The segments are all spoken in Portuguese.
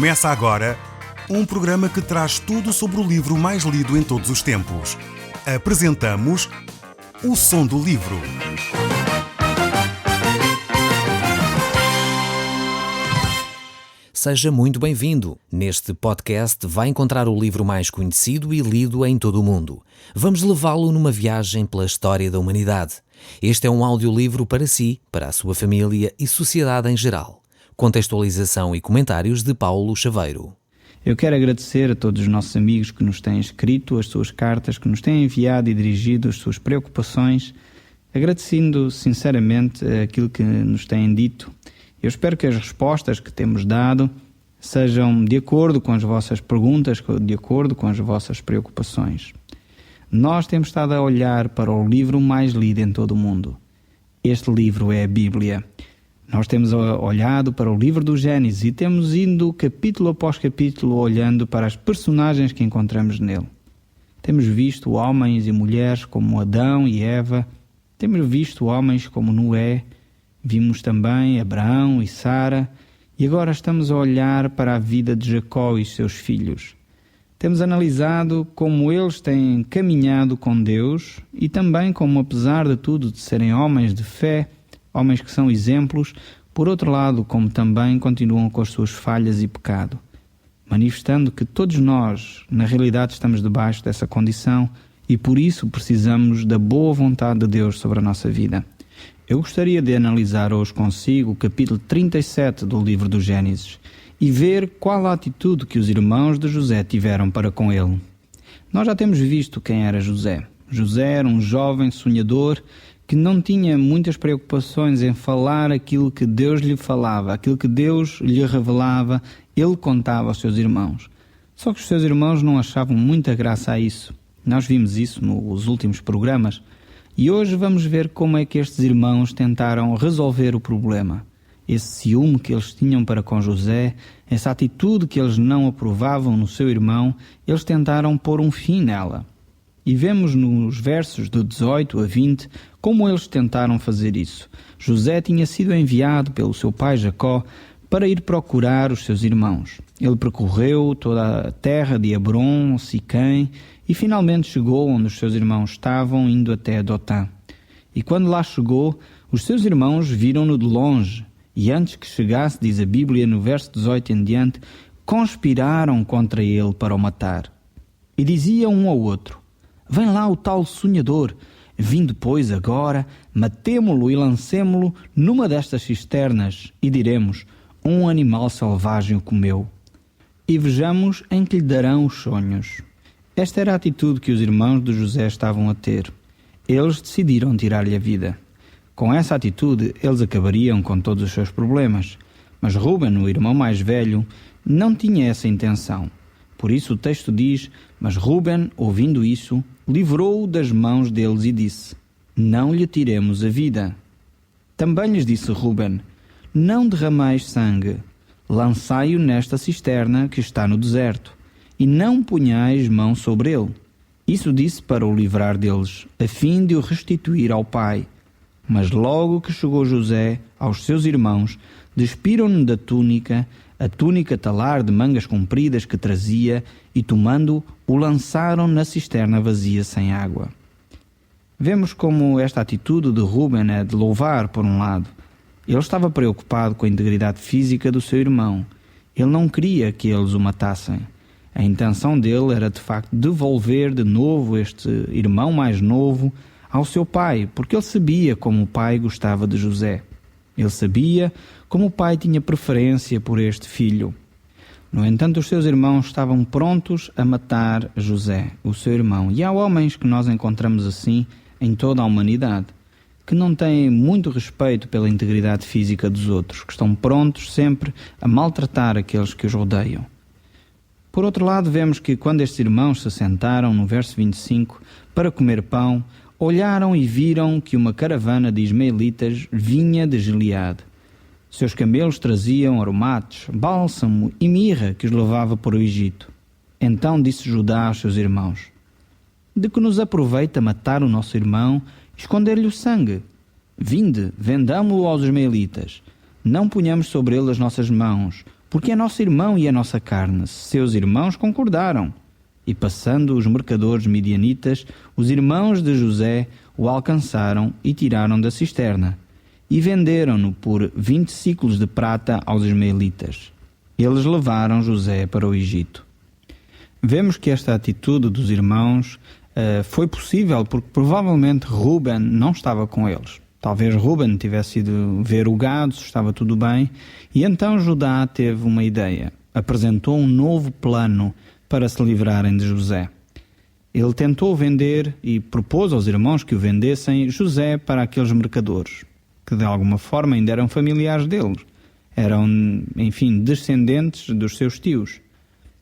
Começa agora um programa que traz tudo sobre o livro mais lido em todos os tempos. Apresentamos O Som do Livro. Seja muito bem-vindo. Neste podcast vai encontrar o livro mais conhecido e lido em todo o mundo. Vamos levá-lo numa viagem pela história da humanidade. Este é um audiolivro para si, para a sua família e sociedade em geral. Contextualização e comentários de Paulo Chaveiro. Eu quero agradecer a todos os nossos amigos que nos têm escrito as suas cartas, que nos têm enviado e dirigido as suas preocupações, agradecendo sinceramente aquilo que nos têm dito. Eu espero que as respostas que temos dado sejam de acordo com as vossas perguntas, de acordo com as vossas preocupações. Nós temos estado a olhar para o livro mais lido em todo o mundo. Este livro é a Bíblia. Nós temos olhado para o livro do Gênesis e temos ido capítulo após capítulo olhando para as personagens que encontramos nele. Temos visto homens e mulheres como Adão e Eva, temos visto homens como Noé, vimos também Abraão e Sara e agora estamos a olhar para a vida de Jacó e seus filhos. Temos analisado como eles têm caminhado com Deus e também como, apesar de tudo, de serem homens de fé, homens que são exemplos, por outro lado, como também continuam com as suas falhas e pecado, manifestando que todos nós, na realidade, estamos debaixo dessa condição e por isso precisamos da boa vontade de Deus sobre a nossa vida. Eu gostaria de analisar hoje consigo o capítulo 37 do livro do Gênesis e ver qual a atitude que os irmãos de José tiveram para com ele. Nós já temos visto quem era José. José era um jovem sonhador que não tinha muitas preocupações em falar aquilo que Deus lhe falava, aquilo que Deus lhe revelava, ele contava aos seus irmãos. Só que os seus irmãos não achavam muita graça a isso. Nós vimos isso nos últimos programas. E hoje vamos ver como é que estes irmãos tentaram resolver o problema. Esse ciúme que eles tinham para com José, essa atitude que eles não aprovavam no seu irmão, eles tentaram pôr um fim nela. E vemos nos versos do 18 a 20 como eles tentaram fazer isso. José tinha sido enviado pelo seu pai Jacó para ir procurar os seus irmãos. Ele percorreu toda a terra de Hebrom, Siquém, e finalmente chegou onde os seus irmãos estavam, indo até Dotã. E quando lá chegou, os seus irmãos viram-no de longe, e antes que chegasse, diz a Bíblia, no verso 18 em diante, conspiraram contra ele para o matar. E diziam um ao outro: vem lá o tal sonhador, vindo pois agora, matemo-lo e lancemo-lo numa destas cisternas, e diremos: um animal selvagem o comeu. E vejamos em que lhe darão os sonhos. Esta era a atitude que os irmãos de José estavam a ter. Eles decidiram tirar-lhe a vida. Com essa atitude, eles acabariam com todos os seus problemas. Mas Rúben, o irmão mais velho, não tinha essa intenção. Por isso o texto diz: mas Rúben, ouvindo isso, livrou-o das mãos deles e disse: não lhe tiremos a vida. Também lhes disse Rúben: não derrameis sangue, lançai-o nesta cisterna que está no deserto, e não ponhais mão sobre ele. Isso disse para o livrar deles, a fim de o restituir ao pai. Mas logo que chegou José aos seus irmãos, despiram-no da túnica, a túnica talar de mangas compridas que trazia, e tomando-o, o lançaram na cisterna vazia sem água. Vemos como esta atitude de Rúben é de louvar, por um lado. Ele estava preocupado com a integridade física do seu irmão. Ele não queria que eles o matassem. A intenção dele era, de facto, devolver de novo este irmão mais novo ao seu pai, porque ele sabia como o pai gostava de José. Ele sabia como o pai tinha preferência por este filho. No entanto, os seus irmãos estavam prontos a matar José, o seu irmão. E há homens que nós encontramos assim em toda a humanidade, que não têm muito respeito pela integridade física dos outros, que estão prontos sempre a maltratar aqueles que os rodeiam. Por outro lado, vemos que quando estes irmãos se sentaram, no verso 25, para comer pão, olharam e viram que uma caravana de ismaelitas vinha de Gileade. Seus camelos traziam aromates, bálsamo e mirra que os levava para o Egito. Então disse Judá aos seus irmãos: de que nos aproveita matar o nosso irmão e esconder-lhe o sangue? Vinde, vendamo-o aos ismaelitas. Não ponhamos sobre ele as nossas mãos, porque é nosso irmão e é nossa carne. Seus irmãos concordaram. E passando os mercadores midianitas, os irmãos de José o alcançaram e tiraram da cisterna, e venderam-no por 20 siclos de prata aos ismaelitas. Eles levaram José para o Egito. Vemos que esta atitude dos irmãos foi possível porque provavelmente Ruben não estava com eles. Talvez Ruben tivesse ido ver o gado, se estava tudo bem, e então Judá teve uma ideia. Apresentou um novo plano para se livrarem de José. Ele tentou vender e propôs aos irmãos que o vendessem José para aqueles mercadores, que de alguma forma ainda eram familiares deles. Eram, enfim, descendentes dos seus tios.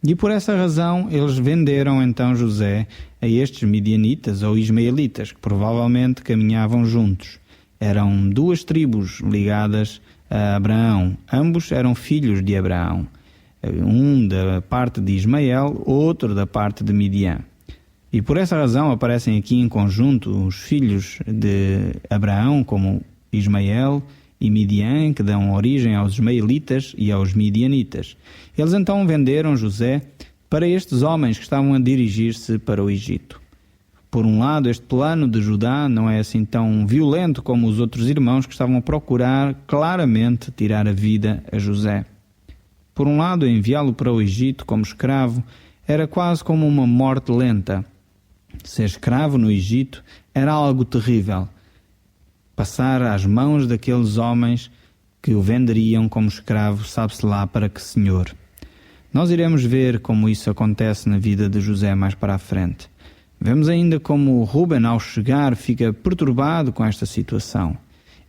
E por essa razão eles venderam então José a estes midianitas ou ismaelitas, que provavelmente caminhavam juntos. Eram duas tribos ligadas a Abraão. Ambos eram filhos de Abraão. Um da parte de Ismael, outro da parte de Midian. E por essa razão aparecem aqui em conjunto os filhos de Abraão, como Ismael e Midian, que dão origem aos ismaelitas e aos midianitas. Eles então venderam José para estes homens que estavam a dirigir-se para o Egito. Por um lado, este plano de Judá não é assim tão violento como os outros irmãos que estavam a procurar claramente tirar a vida a José. Por um lado, enviá-lo para o Egito como escravo era quase como uma morte lenta. Ser escravo no Egito era algo terrível. Passar às mãos daqueles homens que o venderiam como escravo, sabe-se lá para que senhor. Nós iremos ver como isso acontece na vida de José mais para a frente. Vemos ainda como Ruben, ao chegar, fica perturbado com esta situação.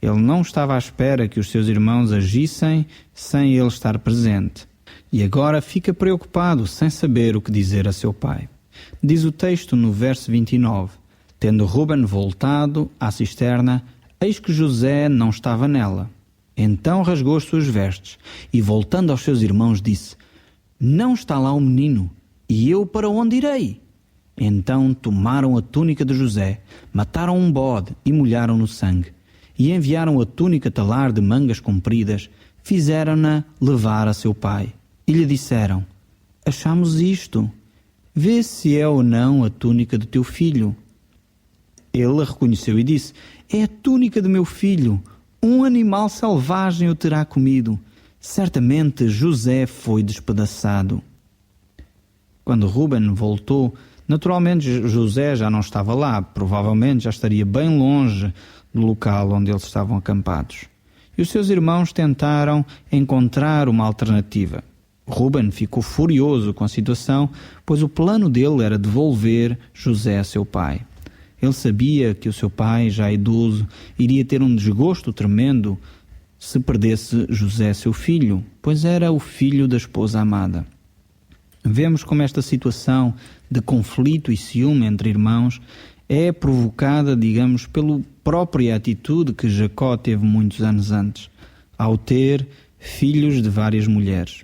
Ele não estava à espera que os seus irmãos agissem sem ele estar presente. E agora fica preocupado, sem saber o que dizer a seu pai. Diz o texto no verso 29, tendo Ruben voltado à cisterna, eis que José não estava nela. Então rasgou as suas vestes e, voltando aos seus irmãos, disse: não está lá o menino, e eu para onde irei? Então tomaram a túnica de José, mataram um bode e molharam no sangue, e enviaram a túnica talar de mangas compridas, fizeram-na levar a seu pai. E lhe disseram: achamos isto, vê se é ou não a túnica do teu filho. Ele a reconheceu e disse: é a túnica de meu filho, um animal selvagem o terá comido. Certamente José foi despedaçado. Quando Ruben voltou, naturalmente José já não estava lá, provavelmente já estaria bem longe do local onde eles estavam acampados. E os seus irmãos tentaram encontrar uma alternativa. Ruben ficou furioso com a situação, pois o plano dele era devolver José a seu pai. Ele sabia que o seu pai, já idoso, iria ter um desgosto tremendo se perdesse José, seu filho, pois era o filho da esposa amada. Vemos como esta situação de conflito e ciúme entre irmãos é provocada, digamos, pela própria atitude que Jacó teve muitos anos antes, ao ter filhos de várias mulheres.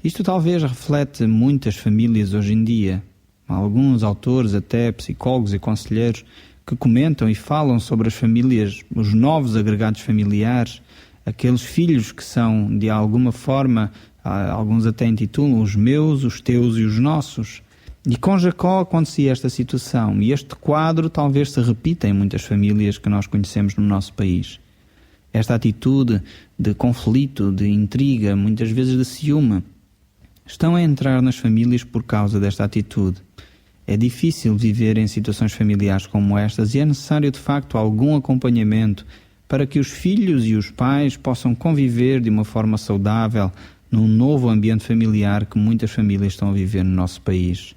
Isto talvez reflete muitas famílias hoje em dia. Alguns autores, até psicólogos e conselheiros, que comentam e falam sobre as famílias, os novos agregados familiares, aqueles filhos que são, de alguma forma, alguns até intitulam os meus, os teus e os nossos. E com Jacó acontecia esta situação, e este quadro talvez se repita em muitas famílias que nós conhecemos no nosso país. Esta atitude de conflito, de intriga, muitas vezes de ciúme, estão a entrar nas famílias por causa desta atitude. É difícil viver em situações familiares como estas e é necessário de facto algum acompanhamento para que os filhos e os pais possam conviver de uma forma saudável num novo ambiente familiar que muitas famílias estão a viver no nosso país.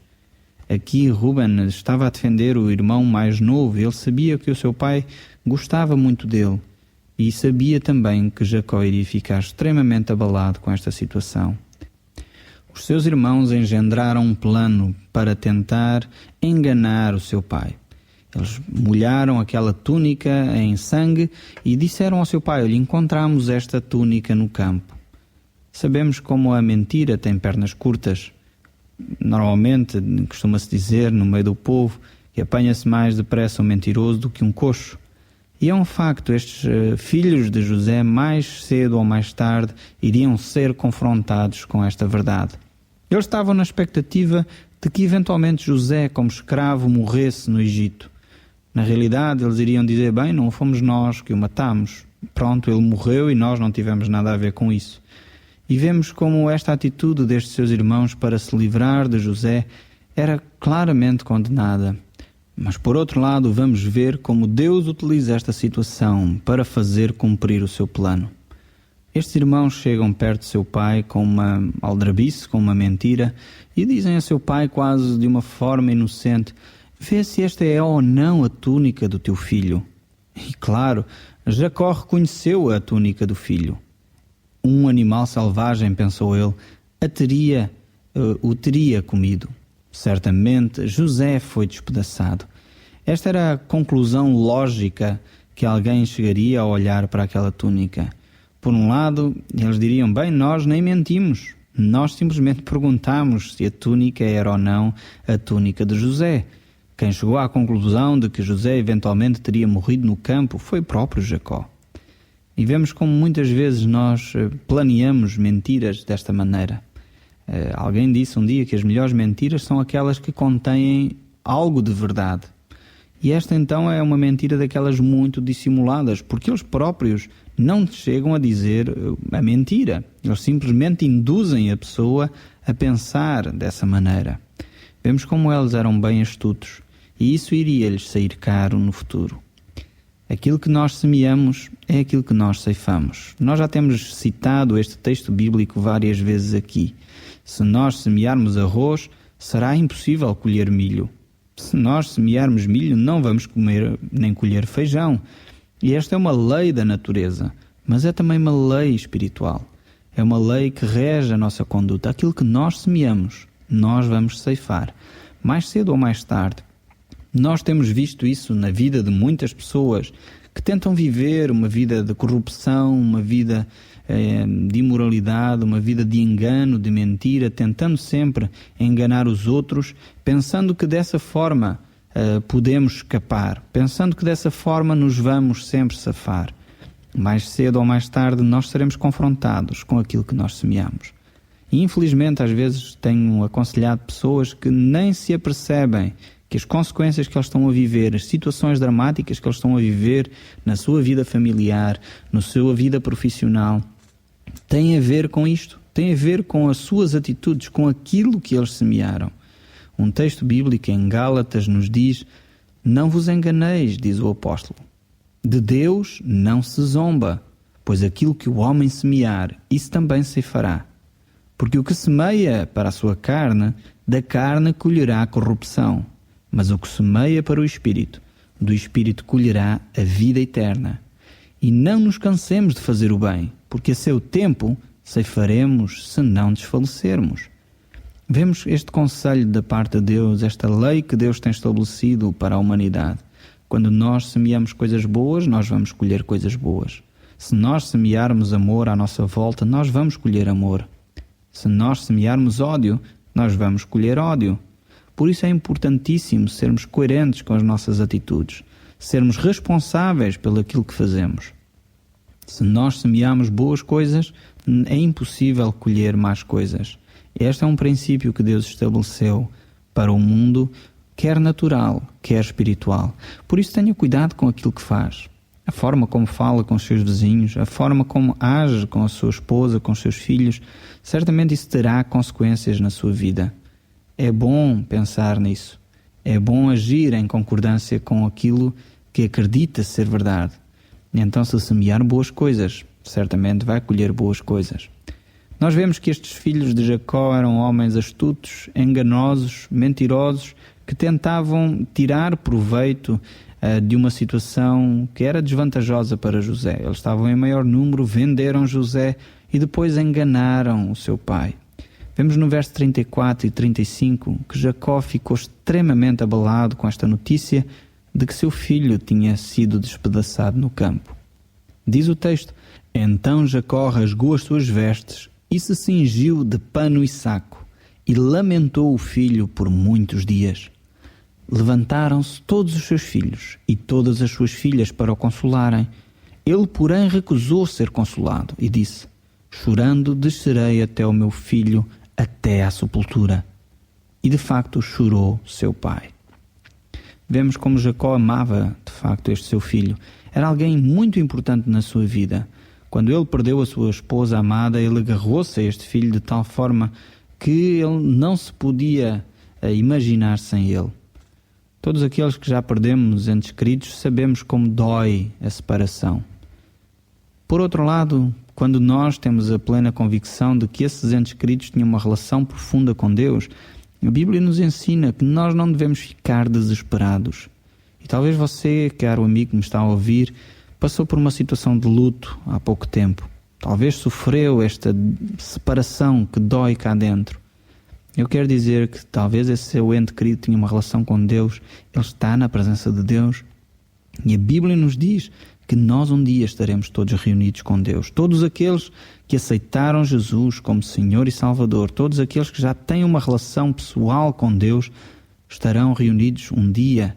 Aqui Ruben estava a defender o irmão mais novo. Ele sabia que o seu pai gostava muito dele e sabia também que Jacó iria ficar extremamente abalado com esta situação. Os seus irmãos engendraram um plano para tentar enganar o seu pai. Eles molharam aquela túnica em sangue e disseram ao seu pai: olha, encontramos esta túnica no campo. Sabemos como a mentira tem pernas curtas. Normalmente, costuma-se dizer no meio do povo que apanha-se mais depressa um mentiroso do que um coxo. E é um facto, estes filhos de José, mais cedo ou mais tarde, iriam ser confrontados com esta verdade. Eles estavam na expectativa de que eventualmente José, como escravo, morresse no Egito. Na realidade, eles iriam dizer, bem, não fomos nós que o matamos. Pronto, ele morreu e nós não tivemos nada a ver com isso. E vemos como esta atitude destes seus irmãos para se livrar de José era claramente condenada. Mas, por outro lado, vamos ver como Deus utiliza esta situação para fazer cumprir o seu plano. Estes irmãos chegam perto de seu pai com uma aldrabice, com uma mentira, e dizem a seu pai quase de uma forma inocente, vê se esta é ou não a túnica do teu filho. E claro, Jacó reconheceu a túnica do filho. Um animal selvagem, pensou ele, o teria comido. Certamente José foi despedaçado. Esta era a conclusão lógica que alguém chegaria ao olhar para aquela túnica. Por um lado, eles diriam, bem, nós nem mentimos. Nós simplesmente perguntamos se a túnica era ou não a túnica de José. Quem chegou à conclusão de que José eventualmente teria morrido no campo foi o próprio Jacó. E vemos como muitas vezes nós planeamos mentiras desta maneira. Alguém disse um dia que as melhores mentiras são aquelas que contêm algo de verdade. E esta então é uma mentira daquelas muito dissimuladas, porque eles próprios não chegam a dizer a mentira. Eles simplesmente induzem a pessoa a pensar dessa maneira. Vemos como eles eram bem astutos, e isso iria-lhes sair caro no futuro. Aquilo que nós semeamos é aquilo que nós ceifamos. Nós já temos citado este texto bíblico várias vezes aqui. Se nós semearmos arroz, será impossível colher milho. Se nós semearmos milho, não vamos comer nem colher feijão. E esta é uma lei da natureza, mas é também uma lei espiritual. É uma lei que rege a nossa conduta. Aquilo que nós semeamos, nós vamos ceifar. Mais cedo ou mais tarde. Nós temos visto isso na vida de muitas pessoas que tentam viver uma vida de corrupção, uma vida de imoralidade, uma vida de engano, de mentira, tentando sempre enganar os outros, pensando que dessa forma podemos escapar, pensando que dessa forma nos vamos sempre safar. Mais cedo ou mais tarde nós seremos confrontados com aquilo que nós semeamos. E infelizmente às vezes tenho aconselhado pessoas que nem se apercebem que as consequências que eles estão a viver, as situações dramáticas que eles estão a viver na sua vida familiar, na sua vida profissional, têm a ver com isto, têm a ver com as suas atitudes, com aquilo que eles semearam. Um texto bíblico em Gálatas nos diz, não vos enganeis, diz o apóstolo, de Deus não se zomba, pois aquilo que o homem semear, isso também se fará. Porque o que semeia para a sua carne, da carne colherá a corrupção. Mas o que semeia para o Espírito, do Espírito colherá a vida eterna. E não nos cansemos de fazer o bem, porque a seu tempo ceifaremos se não desfalecermos. Vemos este conselho da parte de Deus, esta lei que Deus tem estabelecido para a humanidade. Quando nós semeamos coisas boas, nós vamos colher coisas boas. Se nós semearmos amor à nossa volta, nós vamos colher amor. Se nós semearmos ódio, nós vamos colher ódio. Por isso é importantíssimo sermos coerentes com as nossas atitudes, sermos responsáveis pelo aquilo que fazemos. Se nós semearmos boas coisas, é impossível colher más coisas. Este é um princípio que Deus estabeleceu para o mundo, quer natural, quer espiritual. Por isso tenha cuidado com aquilo que faz. A forma como fala com os seus vizinhos, a forma como age com a sua esposa, com os seus filhos, certamente isso terá consequências na sua vida. É bom pensar nisso. É bom agir em concordância com aquilo que acredita ser verdade. E então, se semear boas coisas, certamente vai colher boas coisas. Nós vemos que estes filhos de Jacó eram homens astutos, enganosos, mentirosos, que tentavam tirar proveito de uma situação que era desvantajosa para José. Eles estavam em maior número, venderam José e depois enganaram o seu pai. Vemos no verso 34 e 35 que Jacó ficou extremamente abalado com esta notícia de que seu filho tinha sido despedaçado no campo. Diz o texto, então Jacó rasgou as suas vestes e se cingiu de pano e saco e lamentou o filho por muitos dias. Levantaram-se todos os seus filhos e todas as suas filhas para o consolarem. Ele, porém, recusou ser consolado e disse: chorando, descerei até o meu filho, até à sepultura. E de facto chorou seu pai. Vemos como Jacó amava de facto este seu filho. Era alguém muito importante na sua vida. Quando ele perdeu a sua esposa amada, ele agarrou-se a este filho de tal forma que ele não se podia imaginar sem ele. Todos aqueles que já perdemos entes queridos sabemos como dói a separação. Por outro lado, quando nós temos a plena convicção de que esses entes queridos tinham uma relação profunda com Deus, a Bíblia nos ensina que nós não devemos ficar desesperados. E talvez você, caro amigo que me está a ouvir, passou por uma situação de luto há pouco tempo. Talvez sofreu esta separação que dói cá dentro. Eu quero dizer que talvez esse seu ente querido tinha uma relação com Deus, ele está na presença de Deus. E a Bíblia nos diz que nós um dia estaremos todos reunidos com Deus. Todos aqueles que aceitaram Jesus como Senhor e Salvador, todos aqueles que já têm uma relação pessoal com Deus, estarão reunidos um dia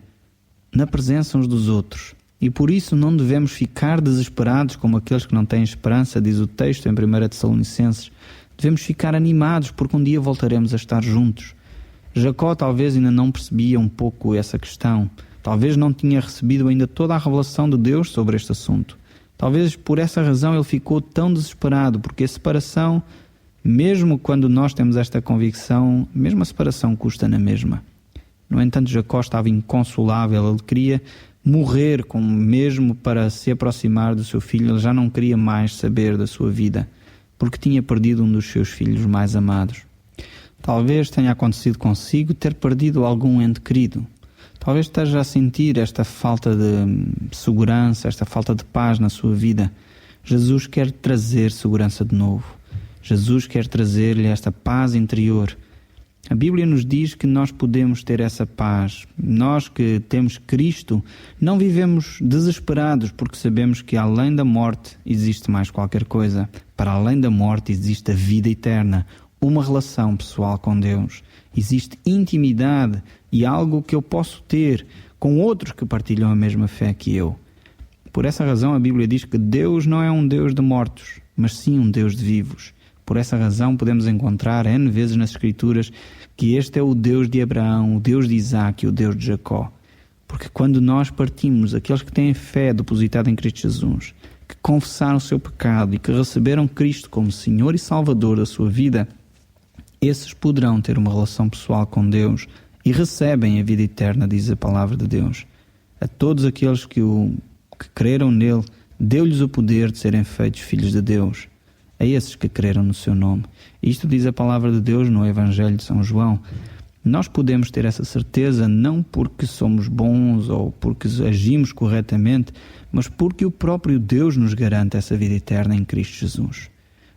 na presença uns dos outros. E por isso não devemos ficar desesperados como aqueles que não têm esperança, diz o texto em 1 Tessalonicenses. Devemos ficar animados porque um dia voltaremos a estar juntos. Jacó talvez ainda não percebia um pouco essa questão. Talvez não tinha recebido ainda toda a revelação de Deus sobre este assunto. Talvez por essa razão ele ficou tão desesperado, porque a separação, mesmo quando nós temos esta convicção, mesmo a separação custa na mesma. No entanto, Jacó estava inconsolável, ele queria morrer mesmo para se aproximar do seu filho, ele já não queria mais saber da sua vida, porque tinha perdido um dos seus filhos mais amados. Talvez tenha acontecido consigo ter perdido algum ente querido. Talvez esteja a sentir esta falta de segurança, esta falta de paz na sua vida. Jesus quer trazer segurança de novo. Jesus quer trazer-lhe esta paz interior. A Bíblia nos diz que nós podemos ter essa paz. Nós que temos Cristo não vivemos desesperados porque sabemos que além da morte existe mais qualquer coisa. Para além da morte existe a vida eterna, uma relação pessoal com Deus. Existe intimidade e algo que eu posso ter com outros que partilham a mesma fé que eu. Por essa razão a Bíblia diz que Deus não é um Deus de mortos, mas sim um Deus de vivos. Por essa razão podemos encontrar N vezes nas Escrituras que este é o Deus de Abraão, o Deus de Isaac e o Deus de Jacó. Porque quando nós partimos, aqueles que têm fé depositada em Cristo Jesus, que confessaram o seu pecado e que receberam Cristo como Senhor e Salvador da sua vida, esses poderão ter uma relação pessoal com Deus e recebem a vida eterna, diz a palavra de Deus. A todos aqueles que creram nele, deu-lhes o poder de serem feitos filhos de Deus. A esses que creram no seu nome. Isto diz a palavra de Deus no Evangelho de São João. Nós podemos ter essa certeza não porque somos bons ou porque agimos corretamente, mas porque o próprio Deus nos garante essa vida eterna em Cristo Jesus.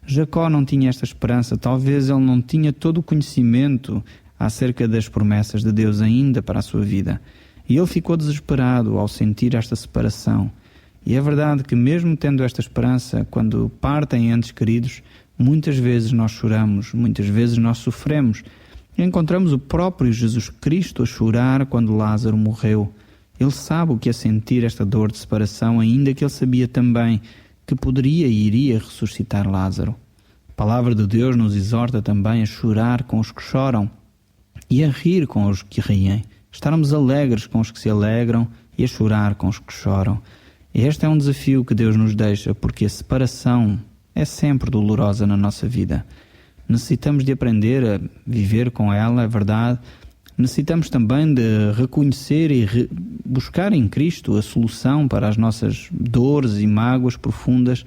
Jacó não tinha esta esperança, talvez ele não tinha todo o conhecimento acerca das promessas de Deus ainda para a sua vida. E ele ficou desesperado ao sentir esta separação. E é verdade que mesmo tendo esta esperança, quando partem entes queridos, muitas vezes nós choramos, muitas vezes nós sofremos. E encontramos o próprio Jesus Cristo a chorar quando Lázaro morreu. Ele sabe o que é sentir esta dor de separação, ainda que ele sabia também que poderia e iria ressuscitar Lázaro. A palavra de Deus nos exorta também a chorar com os que choram e a rir com os que riem, estarmos alegres com os que se alegram e a chorar com os que choram. Este é um desafio que Deus nos deixa, porque a separação é sempre dolorosa na nossa vida. Necessitamos de aprender a viver com ela, é verdade. Necessitamos também de reconhecer e buscar em Cristo a solução para as nossas dores e mágoas profundas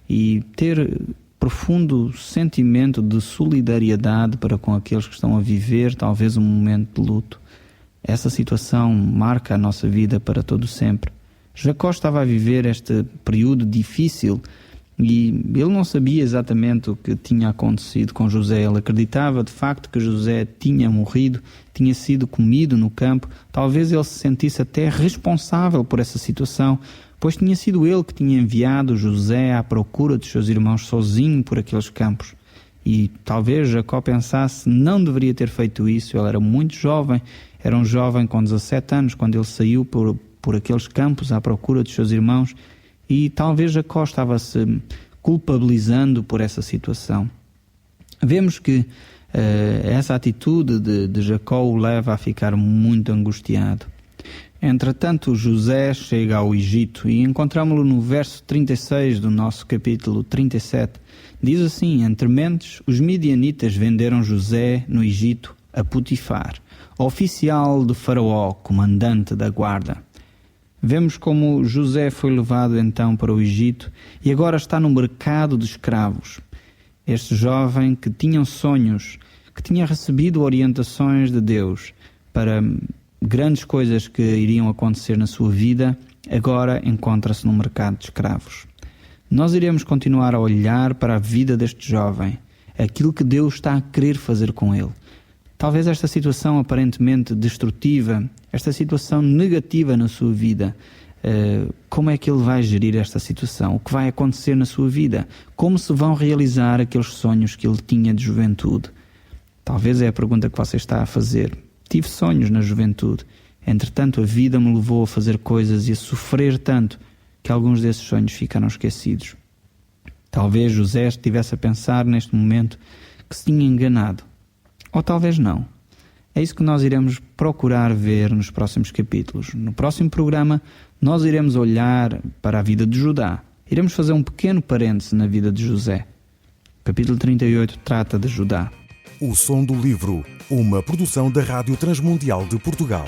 e ter profundo sentimento de solidariedade para com aqueles que estão a viver talvez um momento de luto. Essa situação marca a nossa vida para todo sempre. Jacó estava a viver este período difícil e ele não sabia exatamente o que tinha acontecido com José. Ele acreditava de facto que José tinha morrido, tinha sido comido no campo. Talvez ele se sentisse até responsável por essa situação, pois tinha sido ele que tinha enviado José à procura dos seus irmãos sozinho por aqueles campos. E talvez Jacó pensasse, não deveria ter feito isso, ele era muito jovem, era um jovem com 17 anos, quando ele saiu por aqueles campos à procura dos seus irmãos, e talvez Jacó estava-se culpabilizando por essa situação. Vemos que essa atitude de Jacó o leva a ficar muito angustiado. Entretanto, José chega ao Egito e encontramos-lo no verso 36 do nosso capítulo 37. Diz assim: entre mentes, os midianitas venderam José no Egito a Potifar, oficial de Faraó, comandante da guarda. Vemos como José foi levado então para o Egito e agora está no mercado de escravos. Este jovem que tinha sonhos, que tinha recebido orientações de Deus para grandes coisas que iriam acontecer na sua vida, agora encontra-se no mercado de escravos. Nós iremos continuar a olhar para a vida deste jovem, aquilo que Deus está a querer fazer com ele. Talvez esta situação aparentemente destrutiva, esta situação negativa na sua vida, como é que ele vai gerir esta situação? O que vai acontecer na sua vida? Como se vão realizar aqueles sonhos que ele tinha de juventude? Talvez é a pergunta que você está a fazer. Tive sonhos na juventude, entretanto a vida me levou a fazer coisas e a sofrer tanto que alguns desses sonhos ficaram esquecidos. Talvez José estivesse a pensar neste momento que se tinha enganado. Ou talvez não. É isso que nós iremos procurar ver nos próximos capítulos. No próximo programa, nós iremos olhar para a vida de Judá. Iremos fazer um pequeno parêntese na vida de José. O capítulo 38 trata de Judá. O Som do Livro, uma produção da Rádio Transmundial de Portugal.